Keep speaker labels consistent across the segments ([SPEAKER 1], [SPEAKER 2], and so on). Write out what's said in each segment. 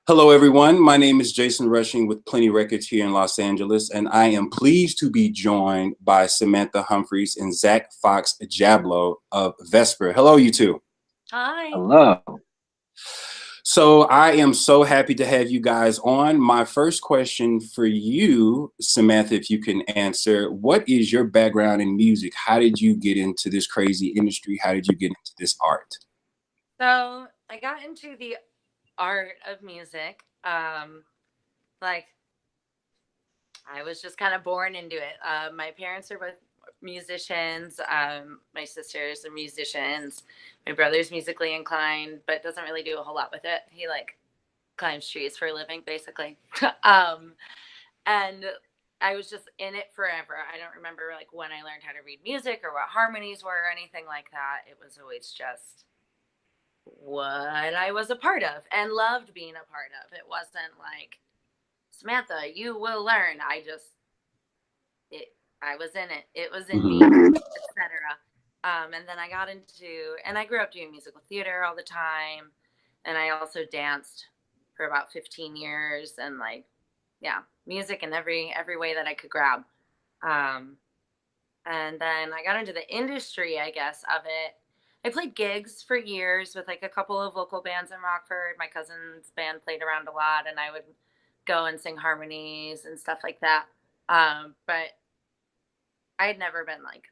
[SPEAKER 1] Hello, everyone. My name is Jason Rushing with Plenty Records here in Los Angeles, and I am pleased to be joined by Samantha Humphreys and Zach Fox Jablo of Vesper. Hello, you two.
[SPEAKER 2] Hi.
[SPEAKER 3] Hello.
[SPEAKER 1] So I am so happy to have you guys on. My first question for you, Samantha, if you can answer, what is your background in music? How did you get into this crazy industry? How did you get into this art?
[SPEAKER 2] So I got into the art of music. Like I was just kind of born into it. My parents are both musicians. My sisters are musicians. My brother's musically inclined, but doesn't really do a whole lot with it. He like climbs trees for a living, basically. um, and I was just in it forever. I don't remember like when I learned how to read music or what harmonies were or anything like that. It was always just what I was a part of and loved being a part of. It wasn't like, Samantha, you will learn. I was in it. It was in me,
[SPEAKER 1] Mhm.
[SPEAKER 2] etc. And then I got into, and I grew up doing musical theater all the time. And I also danced for about 15 years and like, yeah, music in every way that I could grab. Um, and then I got into the industry, I guess, of it. I played gigs for years with like a couple of local bands in Rockford. My cousin's band played around a lot, and I would go and sing harmonies and stuff like that. But I had never been like,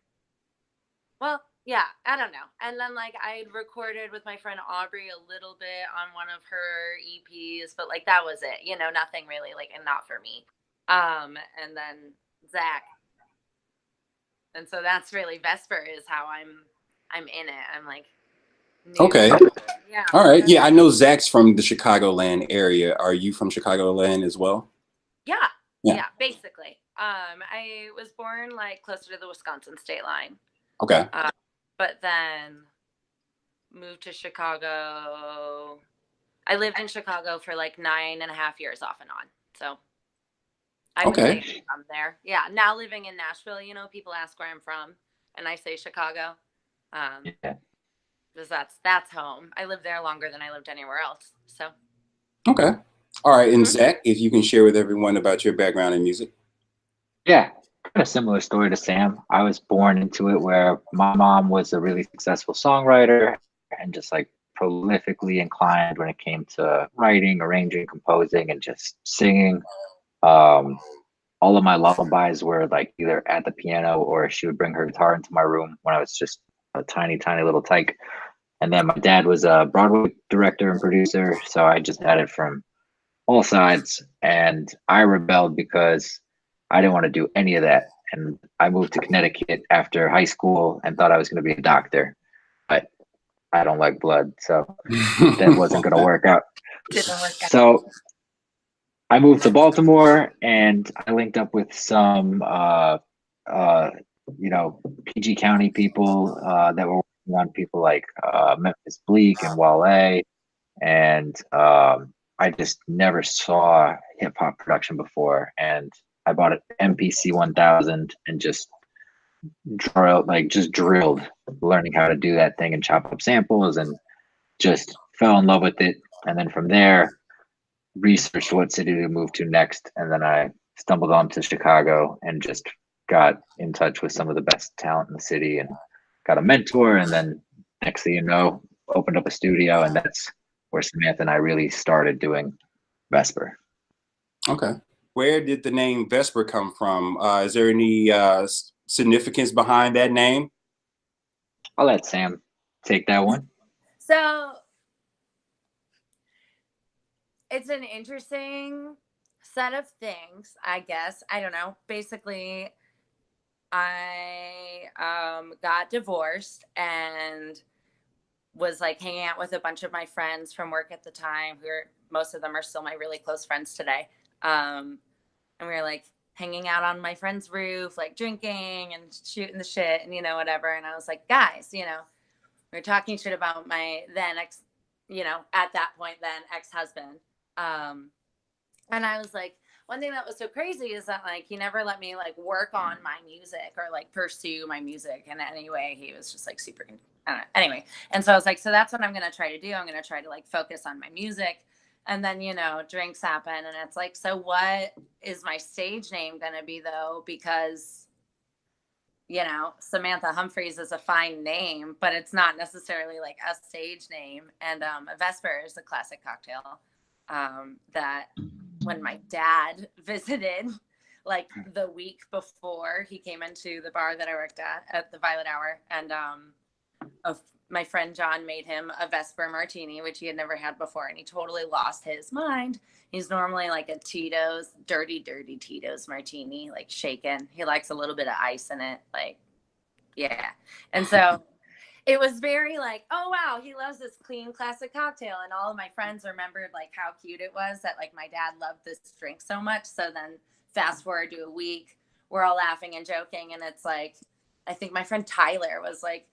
[SPEAKER 2] well, yeah, I don't know. And then like I recorded with my friend Aubrey a little bit on one of her EPs, but like that was it, nothing really like, and not for me. And then Zach, and so that's really Vesper is how I'm in it. I'm like new.
[SPEAKER 1] Okay.
[SPEAKER 2] Yeah.
[SPEAKER 1] All right. Yeah, I know Zach's from the Chicagoland area. Are you from Chicagoland as well?
[SPEAKER 2] Yeah.
[SPEAKER 1] Yeah.
[SPEAKER 2] Yeah, basically. I was born like closer to the Wisconsin state line.
[SPEAKER 1] Okay.
[SPEAKER 2] But then moved to Chicago. I lived in Chicago for like 9.5 years off and on. So I would say
[SPEAKER 1] Okay.
[SPEAKER 2] I'm from there. Yeah. Now living in Nashville, people ask where I'm from and I say Chicago. Um,
[SPEAKER 3] Yeah.
[SPEAKER 2] because that's home. I lived there longer than I lived anywhere else. So
[SPEAKER 1] Okay. All right. And
[SPEAKER 2] mhm.
[SPEAKER 1] Zach, if you can share with everyone about your background in music.
[SPEAKER 3] Yeah. Kind of similar story to Sam. I was born into it where my mom was a really successful songwriter and just like prolifically inclined when it came to writing, arranging, composing, and just singing. Um, all of my lullabies were like either at the piano or she would bring her guitar into my room when I was just a tiny, tiny little tyke. And then my dad was a Broadway director and producer, so I just had it from all sides. And I rebelled because I didn't want to do any of that. And I moved to Connecticut after high school and thought I was going to be a doctor, but I don't like blood, so that wasn't going to work out.
[SPEAKER 2] Didn't work out.
[SPEAKER 3] So I moved to Baltimore and I linked up with some, uh, PG County people that were working on people like Memphis Bleak and Wale. And I just never saw hip hop production before. And I bought an MPC 1000 and just drilled, learning how to do that thing and chop up samples, and just fell in love with it. And then from there, researched what city to move to next. And then I stumbled onto Chicago and just got in touch with some of the best talent in the city and got a mentor. And then next thing you know, opened up a studio, and that's where Samantha and I really started doing Vesper.
[SPEAKER 1] Okay. Where did the name Vesper come from? Is there any significance behind that name?
[SPEAKER 3] I'll let Sam take that one.
[SPEAKER 2] So it's an interesting set of things, I guess. I don't know. Basically, I got divorced and was like hanging out with a bunch of my friends from work at the time. Most of them are still my really close friends today. And we were like hanging out on my friend's roof, like drinking and shooting the shit and whatever. And I was like, guys, we were talking shit about my then ex, at that point then ex-husband. And I was like, one thing that was so crazy is that like he never let me like work on my music or like pursue my music in any way. He was just like super, I don't know. Anyway, and so I was like, so that's what I'm gonna try to do. I'm gonna try to like focus on my music And then, you know, drinks happen and it's like, so what is my stage name going to be though? Because, you know, Samantha Humphreys is a fine name, but it's not necessarily like a stage name. And a Vesper is a classic cocktail that when my dad visited, like the week before he came into the bar that I worked at the Violet Hour, and my friend John made him a Vesper martini, which he had never had before, and he totally lost his mind. He's normally like a Tito's, dirty Tito's martini, like shaken. He likes a little bit of ice in it, like, yeah. And so it was very like, oh wow, he loves this clean classic cocktail. And all of my friends remembered like how cute it was that like my dad loved this drink so much. So then fast forward to a week, we're all laughing and joking, and it's like, I think my friend Tyler was like,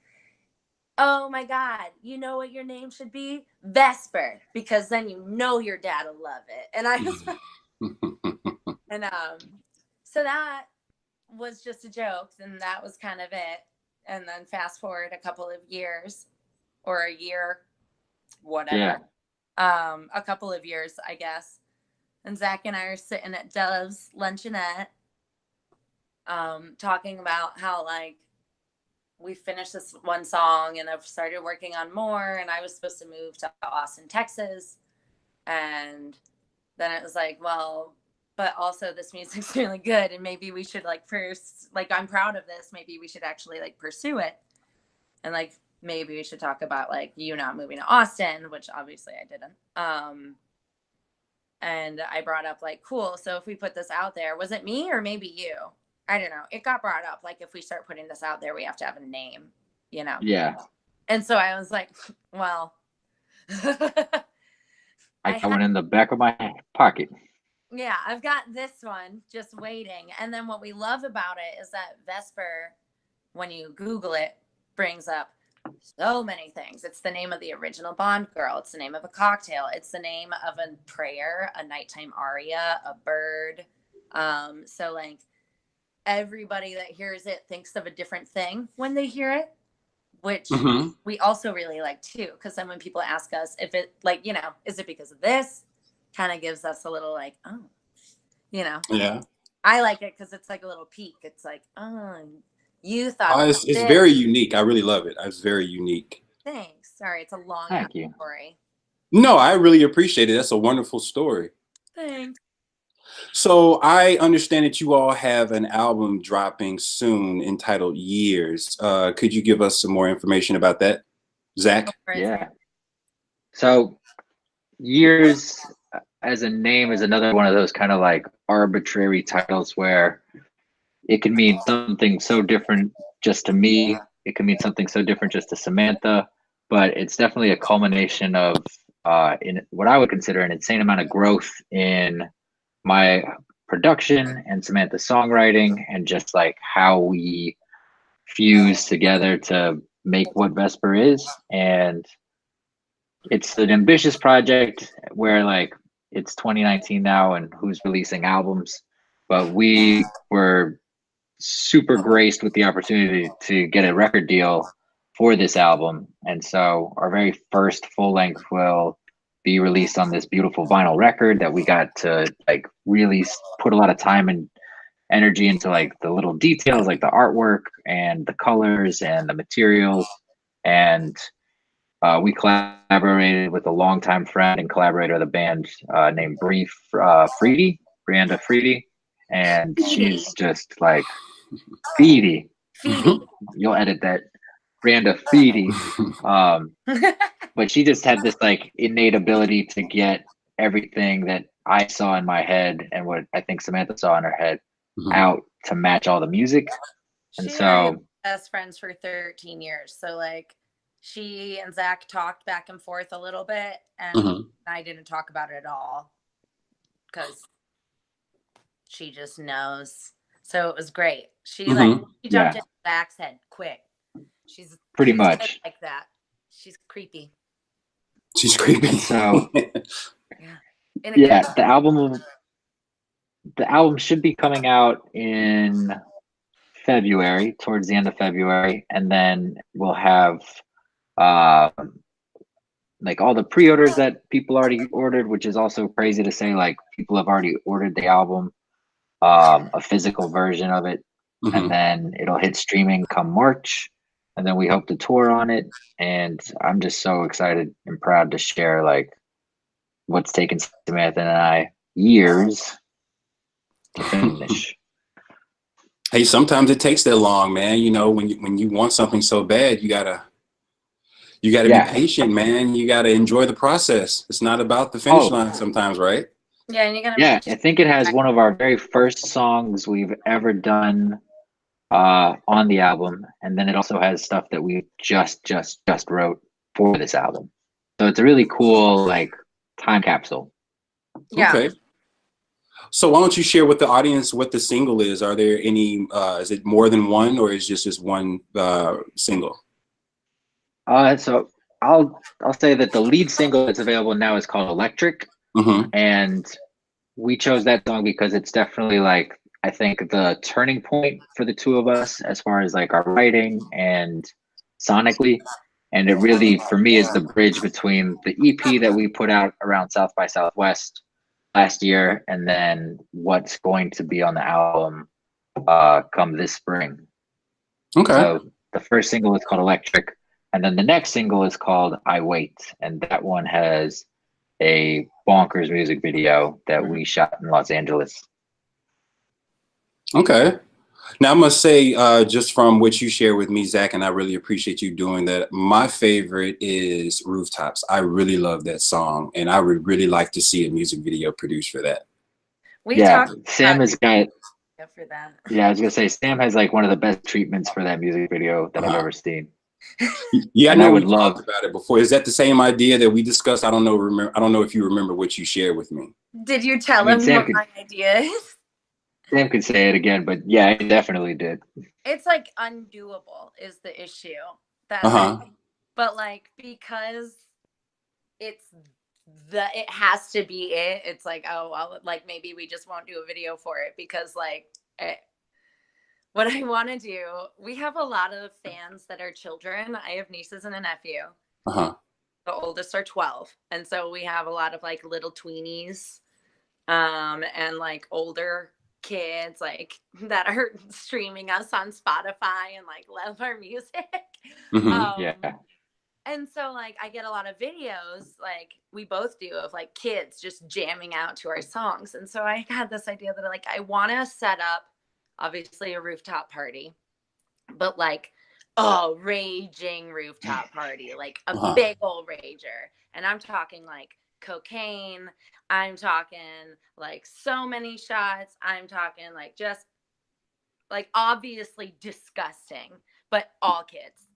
[SPEAKER 2] oh my God, you know what your name should be? Vesper, because then you know your dad will love it. And I was and so that was just a joke, and that was kind of it. And then fast forward a couple of years, or a year, whatever. Yeah. A couple of years, I guess. And Zach and I are sitting at Dove's luncheonette, talking about how like we finished this one song and I've started working on more, and I was supposed to move to Austin, Texas. And then it was like, well, but also this music's really good, and maybe we should like first, like, I'm proud of this, maybe we should actually like pursue it. And like, maybe we should talk about like you not moving to Austin, which obviously I didn't. And I brought up like, cool, so if we put this out there, was it me or maybe you? I don't know. It got brought up. Like, if we start putting this out there, we have to have a name, you know?
[SPEAKER 3] Yeah.
[SPEAKER 2] And so I was like, well,
[SPEAKER 3] I got one in the back of my pocket.
[SPEAKER 2] Yeah, I've got this one just waiting. And then what we love about it is that Vesper, when you Google it, brings up so many things. It's the name of the original Bond girl. It's the name of a cocktail. It's the name of a prayer, a nighttime aria, a bird. So like everybody that hears it thinks of a different thing when they hear it, which we also really like too. Because then when people ask us if it, like, you know, is it because of this? Kind of gives us a little like, oh, you know.
[SPEAKER 1] Yeah.
[SPEAKER 2] I like it because it's like a little peek. It's like, oh, you thought
[SPEAKER 1] it's very unique. I really love it. It's very unique.
[SPEAKER 2] Thanks. Sorry, it's a long story.
[SPEAKER 1] No, I really appreciate it. That's a wonderful story.
[SPEAKER 2] Thanks.
[SPEAKER 1] So I understand that you all have an album dropping soon entitled Years. Could you give us some more information about that, Zach?
[SPEAKER 3] Yeah. So Years as a name is another one of those kind of like arbitrary titles where it can mean something so different just to me. It can mean something so different just to Samantha, but it's definitely a culmination of in what I would consider an insane amount of growth in my production and Samantha's songwriting, and just like how we fuse together to make what Vesper is. And it's an ambitious project where like it's 2019 now and who's releasing albums, but we were super graced with the opportunity to get a record deal for this album. And so our very first full length will be released on this beautiful vinyl record that we got to like really put a lot of time and energy into, like the little details, like the artwork and the colors and the materials. And we collaborated with a longtime friend and collaborator of the band named Brianda Freedy. And she's just like Feedy. You'll edit that. Brianda Feedy. But she just had this like innate ability to get everything that I saw in my head and what I think Samantha saw in her head out to match all the music. And
[SPEAKER 2] she
[SPEAKER 3] so
[SPEAKER 2] and I were best friends for 13 years. So like she and Zach talked back and forth a little bit, and I didn't talk about it at all because she just knows. So it was great. She she jumped in Zach's head quick. She's
[SPEAKER 3] pretty much
[SPEAKER 2] like that. She's creepy.
[SPEAKER 1] She's creepy.
[SPEAKER 3] So the album should be coming out in February, towards the end of February, and then we'll have like all the pre-orders that people already ordered, which is also crazy to say, like people have already ordered the album, a physical version of it, and then it'll hit streaming come March, and then we hope to tour on it. And I'm just so excited and proud to share like what's taken Samantha and I years to finish.
[SPEAKER 1] Hey, sometimes it takes that long, man. You know, when you want something so bad, you gotta be patient, man. You gotta enjoy the process. It's not about the finish line sometimes, right?
[SPEAKER 2] Yeah, and you gotta.
[SPEAKER 3] Yeah, I think it has one of our very first songs we've ever done on the album, and then it also has stuff that we just wrote for this album. So it's a really cool like time capsule.
[SPEAKER 2] Yeah.
[SPEAKER 1] Okay. So why don't you share with the audience what the single is? Are there any? Is it more than one, or is just one single?
[SPEAKER 3] So I'll say that the lead single that's available now is called Electric, and we chose that song because it's definitely like I think the turning point for the two of us as far as like our writing and sonically, and it really for me is the bridge between the EP that we put out around South by Southwest last year and then what's going to be on the album come this spring.
[SPEAKER 1] Okay.
[SPEAKER 3] So the first single is called Electric, and then the next single is called I Wait, and that one has a bonkers music video that we shot in Los Angeles.
[SPEAKER 1] Okay. Now I must say, just from what you share with me, Zach, and I really appreciate you doing that. My favorite is Rooftops. I really love that song, and I would really like to see a music video produced for that.
[SPEAKER 3] Sam has got.
[SPEAKER 2] For that.
[SPEAKER 3] Yeah, I was gonna say Sam has like one of the best treatments for that music video that I've ever seen.
[SPEAKER 1] Yeah,
[SPEAKER 3] and
[SPEAKER 1] I know we talked about it before. Is that the same idea that we discussed? I don't know if you remember what you shared with me.
[SPEAKER 2] Did you tell him what my idea is?
[SPEAKER 3] Sam could say it again, but yeah, I definitely did.
[SPEAKER 2] It's like undoable is the issue. But like because it has to be it. It's like, oh well, like maybe we just won't do a video for it because like what I want to do, we have a lot of fans that are children. I have nieces and a nephew. The oldest are 12. And so we have a lot of like little tweenies and like older kids like that are streaming us on Spotify and like love our music. And so like I get a lot of videos like we both do of like kids just jamming out to our songs. And so I had this idea that like I want to set up obviously a rooftop party, but like raging rooftop party, like a big old rager. And I'm talking like cocaine, I'm talking like so many shots, I'm talking like just like obviously disgusting, but all kids.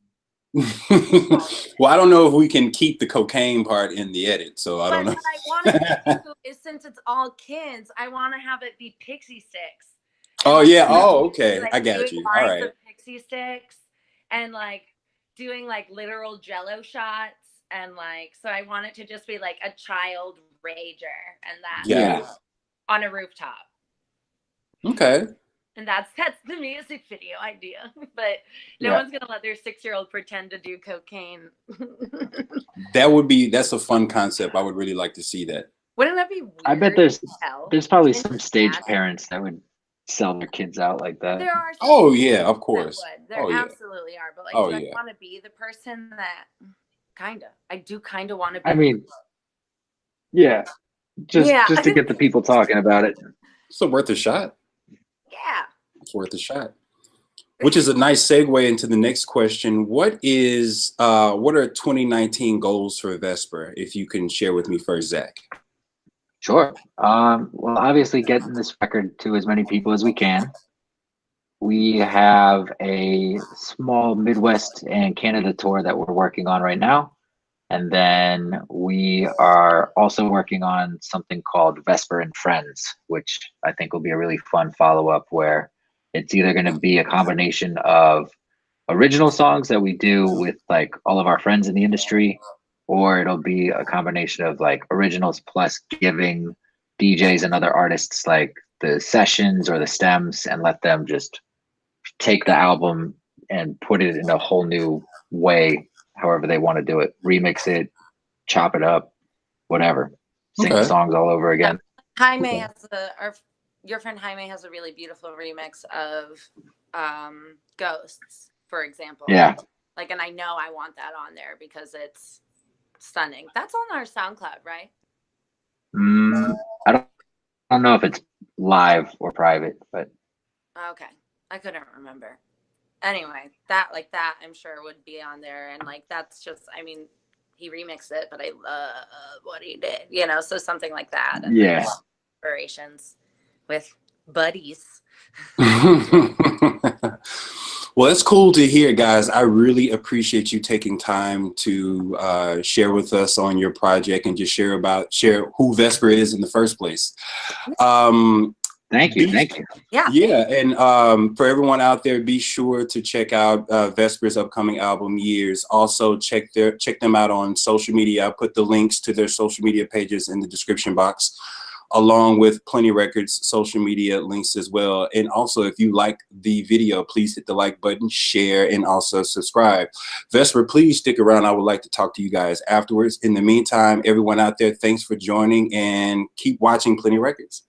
[SPEAKER 1] Well, I don't know if we can keep the cocaine part in the edit, so I don't know.
[SPEAKER 2] What I want to do is since it's all kids, I want to have it be pixie sticks.
[SPEAKER 1] Oh yeah. Oh, okay.
[SPEAKER 2] Like
[SPEAKER 1] I got you. All right.
[SPEAKER 2] Pixie sticks and like doing like literal Jello shots and like so I want it to just be like a child rager and that on a rooftop.
[SPEAKER 1] Okay.
[SPEAKER 2] And that's the music video idea, but no one's gonna let their 6-year-old pretend to do cocaine.
[SPEAKER 1] That's a fun concept. I would really like to see that.
[SPEAKER 2] Wouldn't that be weird?
[SPEAKER 3] I bet there's probably some stage parents that would sell their kids out like that.
[SPEAKER 2] There are.
[SPEAKER 1] Oh yeah, of course.
[SPEAKER 2] There absolutely are. But like, do I want to be the person that I do kind of want to be.
[SPEAKER 3] I mean, just to get the people talking about it.
[SPEAKER 1] It's worth a shot.
[SPEAKER 2] Yeah.
[SPEAKER 1] It's worth a shot. Which is a nice segue into the next question. What are 2019 goals for Vesper? If you can share with me first, Zach.
[SPEAKER 3] Sure. Well, obviously getting this record to as many people as we can. We have a small Midwest and Canada tour that we're working on right now. And then we are also working on something called Vesper and Friends, which I think will be a really fun follow-up where it's either going to be a combination of original songs that we do with like all of our friends in the industry, or it'll be a combination of like originals plus giving DJs and other artists like the sessions or the stems and let them just take the album and put it in a whole new way, however they want to do it, remix it, chop it up, whatever, sing the
[SPEAKER 1] Okay.
[SPEAKER 3] songs all over again.
[SPEAKER 2] Jaime has your friend Jaime has a really beautiful remix of Ghosts, for example.
[SPEAKER 3] Yeah.
[SPEAKER 2] Like, and I know I want that on there because it's stunning. That's on our SoundCloud, right?
[SPEAKER 3] I don't know if it's live or private, but
[SPEAKER 2] Okay. I couldn't remember. Anyway, that I'm sure would be on there. And like, that's just, I mean, he remixed it, but I love what he did, you know, so something like that. And
[SPEAKER 3] yeah.
[SPEAKER 2] Inspirations with buddies.
[SPEAKER 1] Well, it's cool to hear, guys. I really appreciate you taking time to share with us on your project and just share who Vesper is in the first place.
[SPEAKER 3] Thank you.
[SPEAKER 2] Yeah.
[SPEAKER 1] Yeah, and for everyone out there, be sure to check out Vesper's upcoming album, Years. Also, check them out on social media. I put the links to their social media pages in the description box, along with Plenty Records social media links as well. And also, if you like the video, please hit the like button, share, and also subscribe. Vesper, please stick around. I would like to talk to you guys afterwards. In the meantime, everyone out there, thanks for joining and keep watching Plenty Records.